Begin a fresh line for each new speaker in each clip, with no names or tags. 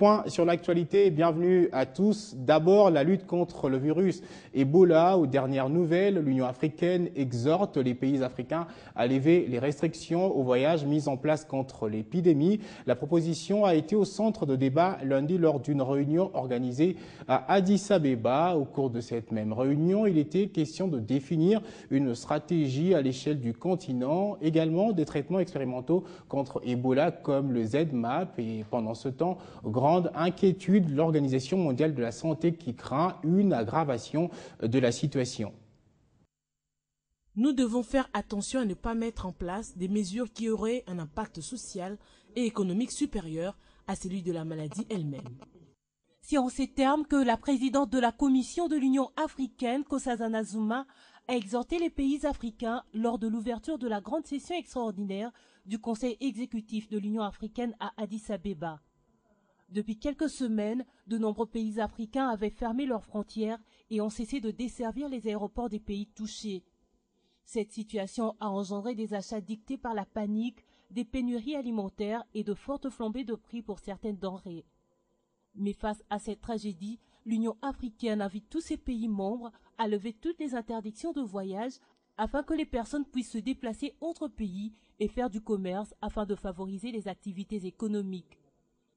Point sur l'actualité et bienvenue à tous. D'abord, la lutte contre le virus Ebola. Aux dernières nouvelles, l'Union africaine exhorte les pays africains à lever les restrictions aux voyages mises en place contre l'épidémie. La proposition a été au centre de débat lundi lors d'une réunion organisée à Addis Abeba. Au cours de cette même réunion, il était question de définir une stratégie à l'échelle du continent, également des traitements expérimentaux contre Ebola comme le ZMapp. Et pendant ce temps, grande inquiétude de l'Organisation mondiale de la santé qui craint une aggravation de la situation.
Nous devons faire attention à ne pas mettre en place des mesures qui auraient un impact social et économique supérieur à celui de la maladie elle-même.
C'est en ces termes que la présidente de la Commission de l'Union africaine, Nkosazana Zuma, a exhorté les pays africains lors de l'ouverture de la grande session extraordinaire du Conseil exécutif de l'Union africaine à Addis Abeba. Depuis quelques semaines, de nombreux pays africains avaient fermé leurs frontières et ont cessé de desservir les aéroports des pays touchés. Cette situation a engendré des achats dictés par la panique, des pénuries alimentaires et de fortes flambées de prix pour certaines denrées. Mais face à cette tragédie, l'Union africaine invite tous ses pays membres à lever toutes les interdictions de voyage afin que les personnes puissent se déplacer entre pays et faire du commerce afin de favoriser les activités économiques.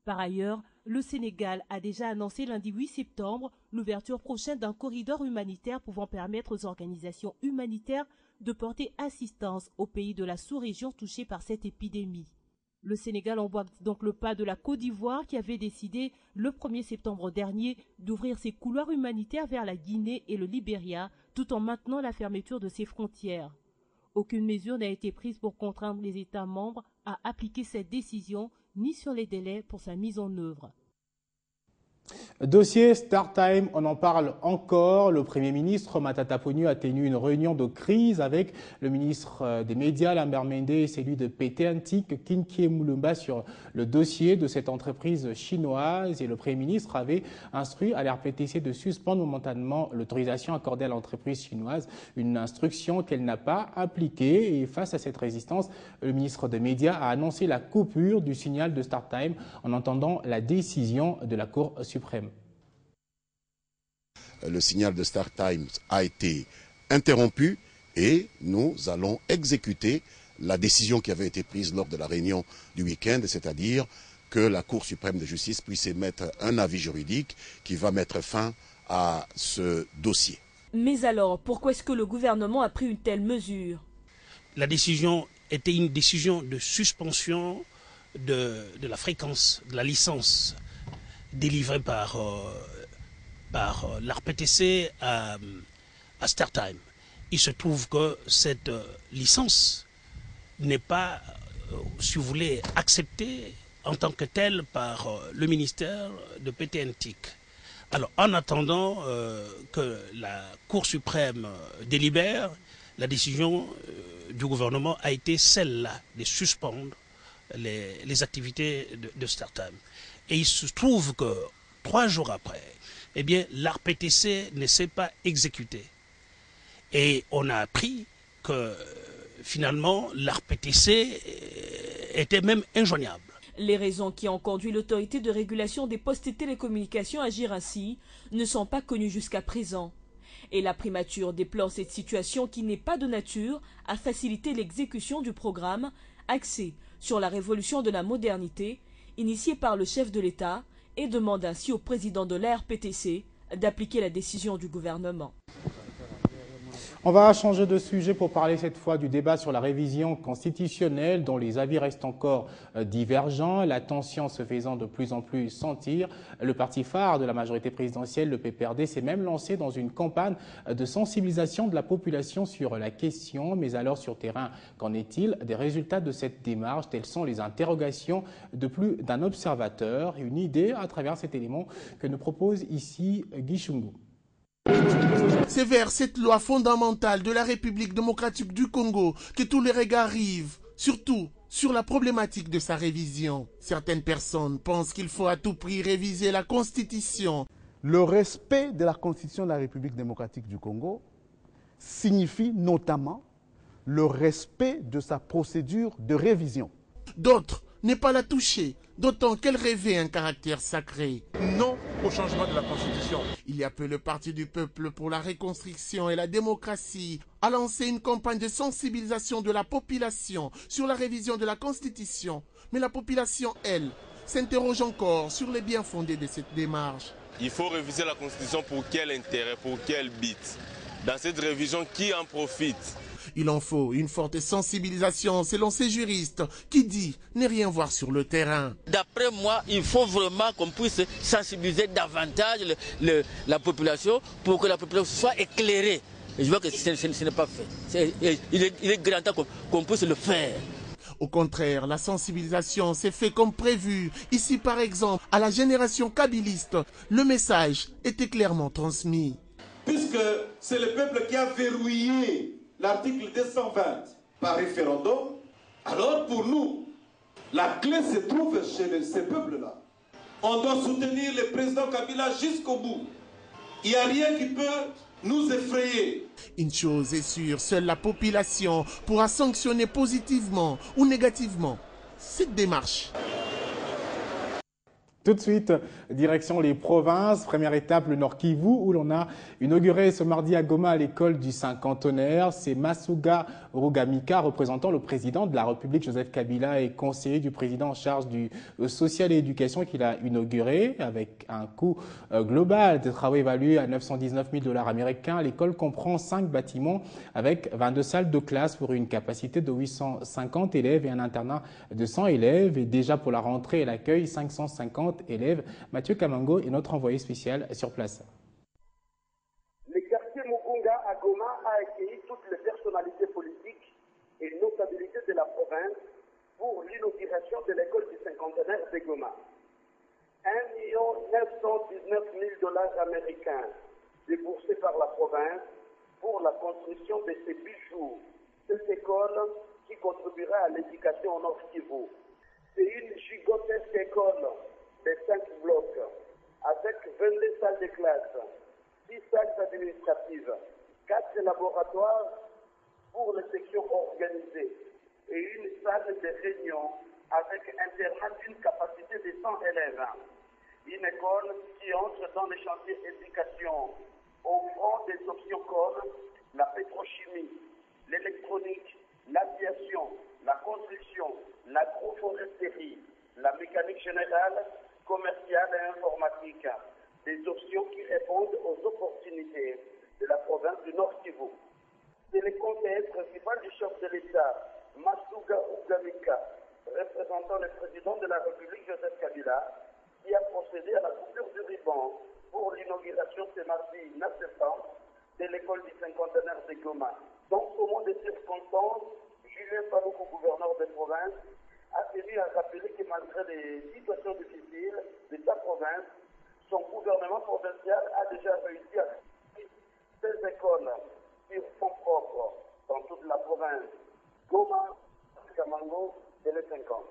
Par ailleurs, le Sénégal a déjà annoncé lundi 8 septembre l'ouverture prochaine d'un corridor humanitaire pouvant permettre aux organisations humanitaires de porter assistance aux pays de la sous-région touchés par cette épidémie. Le Sénégal emboîte donc le pas de la Côte d'Ivoire qui avait décidé le 1er septembre dernier d'ouvrir ses couloirs humanitaires vers la Guinée et le Libéria tout en maintenant la fermeture de ses frontières. Aucune mesure n'a été prise pour contraindre les États membres à appliquer cette décision ni sur les délais pour sa mise en œuvre.
Dossier StarTime, on en parle encore. Le Premier ministre Matata Ponyo a tenu une réunion de crise avec le ministre des Médias Lambert Mende et celui de PT Antique Kinkie Moulumba sur le dossier de cette entreprise chinoise. Et le Premier ministre avait instruit à l'RPTC de suspendre momentanément l'autorisation accordée à l'entreprise chinoise, une instruction qu'elle n'a pas appliquée. Et face à cette résistance, le ministre des Médias a annoncé la coupure du signal de StarTime en entendant la décision de la Cour suprême.
Le signal de StarTime a été interrompu et nous allons exécuter la décision qui avait été prise lors de la réunion du week-end, c'est-à-dire que la Cour suprême de justice puisse émettre un avis juridique qui va mettre fin à ce dossier.
Mais alors, pourquoi est-ce que le gouvernement a pris une telle mesure?
La décision était une décision de suspension de la fréquence, de la licence délivrée par l'RPTC à StarTime. Il se trouve que cette licence n'est pas, si vous voulez, acceptée en tant que telle par le ministère de PT Antique. Alors, en attendant que la Cour suprême délibère, la décision du gouvernement a été celle-là de suspendre les activités de StarTime. Et il se trouve que 3 jours après, eh bien, l'RPTC ne s'est pas exécuté. Et on a appris que finalement, l'RPTC était même injoignable.
Les raisons qui ont conduit l'autorité de régulation des postes et télécommunications à agir ainsi ne sont pas connues jusqu'à présent. Et la primature déplore cette situation qui n'est pas de nature à faciliter l'exécution du programme axé sur la révolution de la modernité initié par le chef de l'État et demande ainsi au président de la RPTC d'appliquer la décision du gouvernement.
On va changer de sujet pour parler cette fois du débat sur la révision constitutionnelle dont les avis restent encore divergents, la tension se faisant de plus en plus sentir. Le parti phare de la majorité présidentielle, le PPRD, s'est même lancé dans une campagne de sensibilisation de la population sur la question. Mais alors sur terrain, qu'en est-il des résultats de cette démarche? Telles sont les interrogations de plus d'un observateur. Une idée à travers cet élément que nous propose ici Guy Chungu.
C'est vers cette loi fondamentale de la République démocratique du Congo que tous les regards rivent, surtout sur la problématique de sa révision. Certaines personnes pensent qu'il faut à tout prix réviser la Constitution.
Le respect de la Constitution de la République démocratique du Congo signifie notamment le respect de sa procédure de révision.
D'autres n'est pas la toucher, d'autant qu'elle rêvait un caractère sacré.
Non au changement de la Constitution.
Il y a peu, le Parti du peuple pour la reconstruction et la démocratie a lancé une campagne de sensibilisation de la population sur la révision de la Constitution. Mais la population, elle, s'interroge encore sur les bien fondés de cette démarche.
Il faut réviser la Constitution pour quel intérêt, pour quel but? Dans cette révision, qui en profite?
Il en faut une forte sensibilisation selon ces juristes qui dit ne rien voir sur le terrain.
D'après moi, il faut vraiment qu'on puisse sensibiliser davantage la population pour que la population soit éclairée. Et je vois que ce n'est pas fait. Il est grand temps qu'on puisse le faire.
Au contraire, la sensibilisation s'est faite comme prévu. Ici, par exemple, à la génération kabylyste, le message était clairement transmis.
Puisque c'est le peuple qui a verrouillé l'article 220 par référendum, alors pour nous, la clé se trouve chez ces peuples-là. On doit soutenir le président Kabila jusqu'au bout. Il n'y a rien qui peut nous effrayer.
Une chose est sûre, seule la population pourra sanctionner positivement ou négativement cette démarche.
Tout de suite, direction les provinces. Première étape, le Nord Kivu, où l'on a inauguré ce mardi à Goma à l'école du Cinquantenaire. C'est Masuga Rugamika, représentant le président de la République, Joseph Kabila, et conseiller du président en charge du social et éducation, qu'il a inauguré avec un coût global des travaux évalué à 919 000 $ américains. L'école comprend 5 bâtiments avec 22 salles de classe pour une capacité de 850 élèves et un internat de 100 élèves. Et déjà pour la rentrée, elle accueille 550 élèves. Mathieu Kamango est notre envoyé spécial sur place.
Le quartier Mugunga à Goma a accueilli toutes les personnalités politiques et notabilités de la province pour l'inauguration de l'école du Cinquantenaire de Goma. 1 919 000 $ américains déboursés par la province pour la construction de ces bijoux. Cette école qui contribuera à l'éducation au Nord Kivu. C'est une gigantesque école de 5 blocs, avec 22 salles de classe, 6 salles administratives, 4 laboratoires pour les sections organisées et une salle de réunion avec internat d'une capacité de 100 élèves. Une école qui entre dans les chantiers d'éducation, offrant des options comme la pétrochimie, l'électronique, l'aviation, la construction, l'agroforesterie, la mécanique générale, commerciale et informatique, des options qui répondent aux opportunités de la province du Nord Kivu. C'est le conseiller principal du chef de l'État, Masuga Rugamika, représentant le président de la République, Joseph Kabila, qui a procédé à la coupure du ruban pour l'inauguration ce mardi 9 septembre de l'école du Cinquantenaire de Goma. Dans ce moment de circonstances, Julien Paloukou, gouverneur de province, a tenu à rappeler que malgré les situations difficiles de sa province, son gouvernement provincial a déjà réussi à créer 16 écoles sur fonds propres dans toute la province. Goma, Kamango, Télé 50.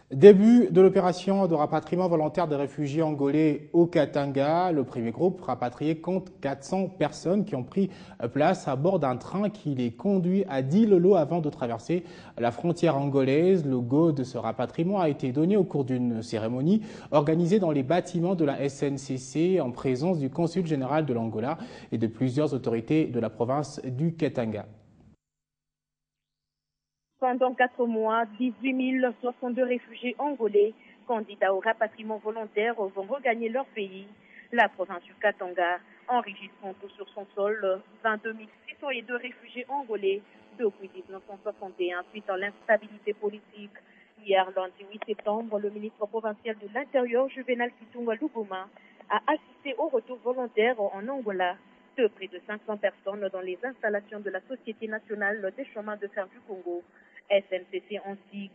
Début de l'opération de rapatriement volontaire des réfugiés angolais au Katanga. Le premier groupe rapatrié compte 400 personnes qui ont pris place à bord d'un train qui les conduit à Dilolo avant de traverser la frontière angolaise. Le go de ce rapatriement a été donné au cours d'une cérémonie organisée dans les bâtiments de la SNCC en présence du consul général de l'Angola et de plusieurs autorités de la province du Katanga.
Pendant 4 mois, 18 062 réfugiés angolais, candidats au rapatriement volontaire, vont regagner leur pays, la province du Katanga, enregistrant tout sur son sol 22 602 réfugiés angolais depuis 1961 suite à l'instabilité politique. Hier, lundi 8 septembre, le ministre provincial de l'Intérieur, Juvenal Kitunga Luguma, a assisté au retour volontaire en Angola de près de 500 personnes dans les installations de la Société nationale des chemins de fer du Congo, SNCC en sigle.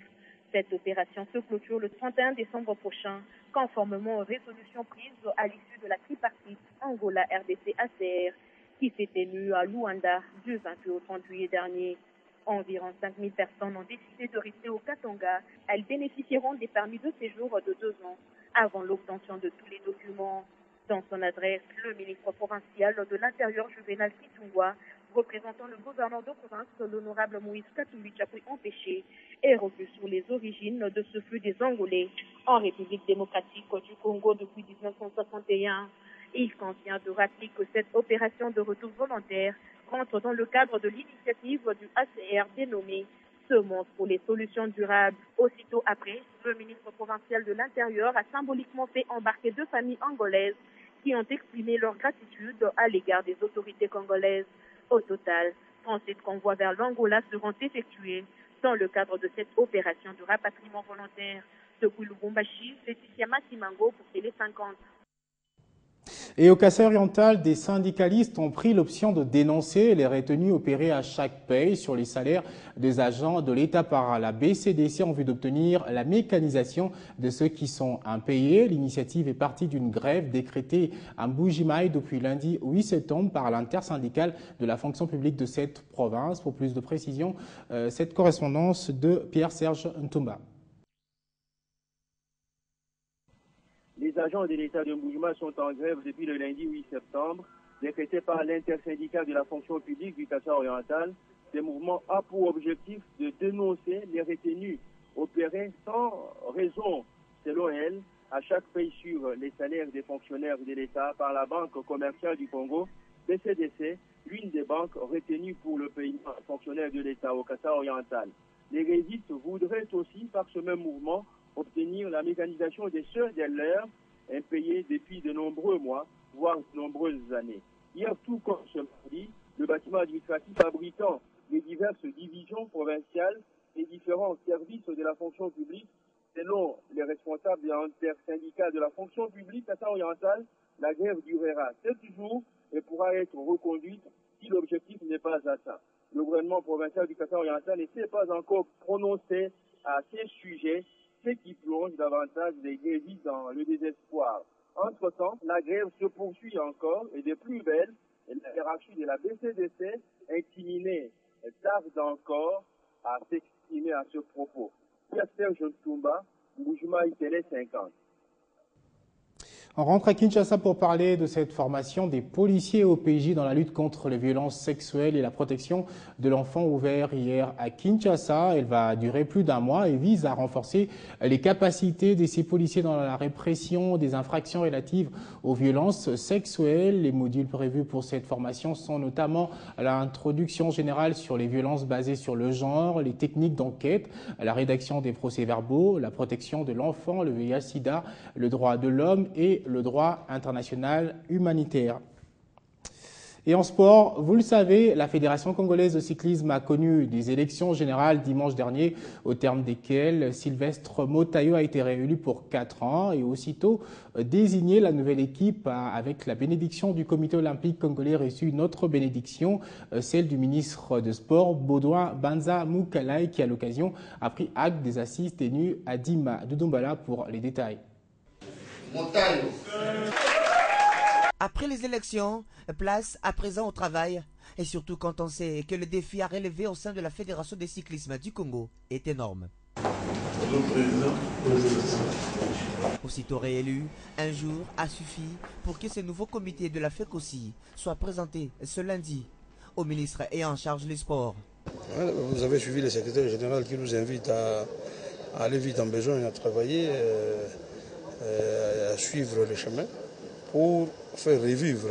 Cette opération se clôture le 31 décembre prochain, conformément aux résolutions prises à l'issue de la tripartite Angola-RDC-ACR qui s'est tenue à Luanda du 28 au 30 juillet dernier. Environ 5 000 personnes ont décidé de rester au Katanga. Elles bénéficieront des permis de séjour de 2 ans avant l'obtention de tous les documents. Dans son adresse, le ministre provincial de l'Intérieur Juvenal Kitunga représentant le gouverneur de province, l'honorable Moïse Katumbi Tchapoué empêché, est revenu sur les origines de ce feu des Angolais en République démocratique du Congo depuis 1961. Il convient de rappeler que cette opération de retour volontaire rentre dans le cadre de l'initiative du ACR dénommée Semences pour les solutions durables. Aussitôt après, le ministre provincial de l'Intérieur a symboliquement fait embarquer 2 familles angolaises qui ont exprimé leur gratitude à l'égard des autorités congolaises. Au total, 37 convois vers l'Angola seront effectués dans le cadre de cette opération de rapatriement volontaire. Depuis Lubumbashi, Laetitia Masimango pour Télé 50.
Et au Kasaï oriental, des syndicalistes ont pris l'option de dénoncer les retenues opérées à chaque paye sur les salaires des agents de l'État par la BCDC en vue d'obtenir la mécanisation de ceux qui sont impayés. L'initiative est partie d'une grève décrétée à Mbujimaï depuis lundi 8 septembre par l'intersyndicale de la fonction publique de cette province. Pour plus de précision, cette correspondance de Pierre-Serge Ntumba.
Les agents de l'État de Mbujimaï sont en grève depuis le lundi 8 septembre, décrété par l'intersyndicale de la fonction publique du Kasaï oriental. Ce mouvement a pour objectif de dénoncer les retenues opérées sans raison, selon elle, à chaque paye sur les salaires des fonctionnaires de l'État par la Banque commerciale du Congo, BCDC, l'une des banques retenues pour le paiement des fonctionnaires de l'État au Kasaï oriental. Les grévistes voudraient aussi, par ce même mouvement, obtenir la mécanisation des seuls des leurs impayés depuis de nombreux mois, voire de nombreuses années. Hier, tout comme ce mardi, le bâtiment administratif abritant les diverses divisions provinciales et différents services de la fonction publique, selon les responsables intersyndicales de la fonction publique Kasaï oriental, la grève durera 7 jours et pourra être reconduite si l'objectif n'est pas atteint. Le gouvernement provincial du Kasaï oriental ne s'est pas encore prononcé à ces sujets, ce qui plonge davantage les grévistes dans le désespoir. Entre-temps, la grève se poursuit encore et de plus belle, la hiérarchie de la BCDC, incriminée, tarde encore à s'exprimer à ce propos. Pierre-Serge Ntumba, Mbujimaï Télé 50.
On rentre à Kinshasa pour parler de cette formation des policiers au PJ dans la lutte contre les violences sexuelles et la protection de l'enfant ouverte hier à Kinshasa. Elle va durer plus d'1 mois et vise à renforcer les capacités de ces policiers dans la répression des infractions relatives aux violences sexuelles. Les modules prévus pour cette formation sont notamment l'introduction générale sur les violences basées sur le genre, les techniques d'enquête, la rédaction des procès-verbaux, la protection de l'enfant, le VIH-Sida, le droit de l'homme et le droit international humanitaire. Et en sport, vous le savez, la Fédération congolaise de cyclisme a connu des élections générales dimanche dernier, au terme desquelles Sylvestre Motayo a été réélu pour 4 ans et aussitôt désigné la nouvelle équipe avec la bénédiction du comité olympique congolais reçu une autre bénédiction, celle du ministre de Sport, Baudouin Banza Moukalai, qui à l'occasion a pris acte des assises tenues à Dima de Dombala pour les détails.
Après les élections, place à présent au travail, et surtout quand on sait que le défi à relever au sein de la Fédération de cyclisme du Congo est énorme. Aussitôt réélu, un jour a suffi pour que ce nouveau comité de la FECOSI soit présenté ce lundi au ministre ayant en charge les sports.
Vous avez suivi le secrétaire général qui nous invite à aller vite en besoin, à travailler, à suivre le chemin pour faire revivre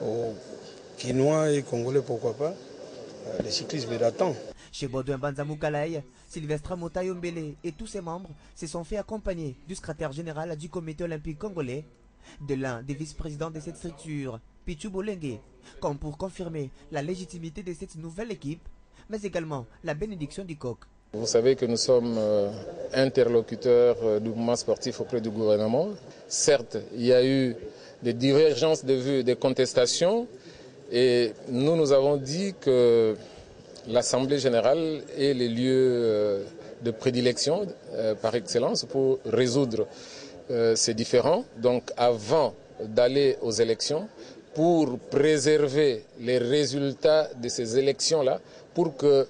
aux Quinois et Congolais, pourquoi pas, le cyclisme d'attente.
Chez Baudouin Banza Moukalai, Sylvestre Motayo Mbele et tous ses membres se sont fait accompagner du secrétaire général du comité olympique congolais, de l'un des vice-présidents de cette structure, Pichu Bolenge, comme pour confirmer la légitimité de cette nouvelle équipe, mais également la bénédiction du coq.
Vous savez que nous sommes interlocuteurs du mouvement sportif auprès du gouvernement. Certes, il y a eu des divergences de vues, des contestations, et nous avons dit que l'Assemblée générale est le lieu de prédilection par excellence pour résoudre ces différends. Donc avant d'aller aux élections, pour préserver les résultats de ces élections-là, pour que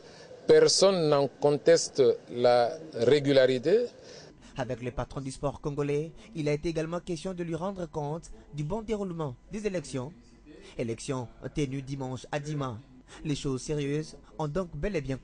personne n'en conteste la régularité.
Avec les patrons du sport congolais, il a été également question de lui rendre compte du bon déroulement des élections. Élections tenues dimanche à Dima. Les choses sérieuses ont donc bel et bien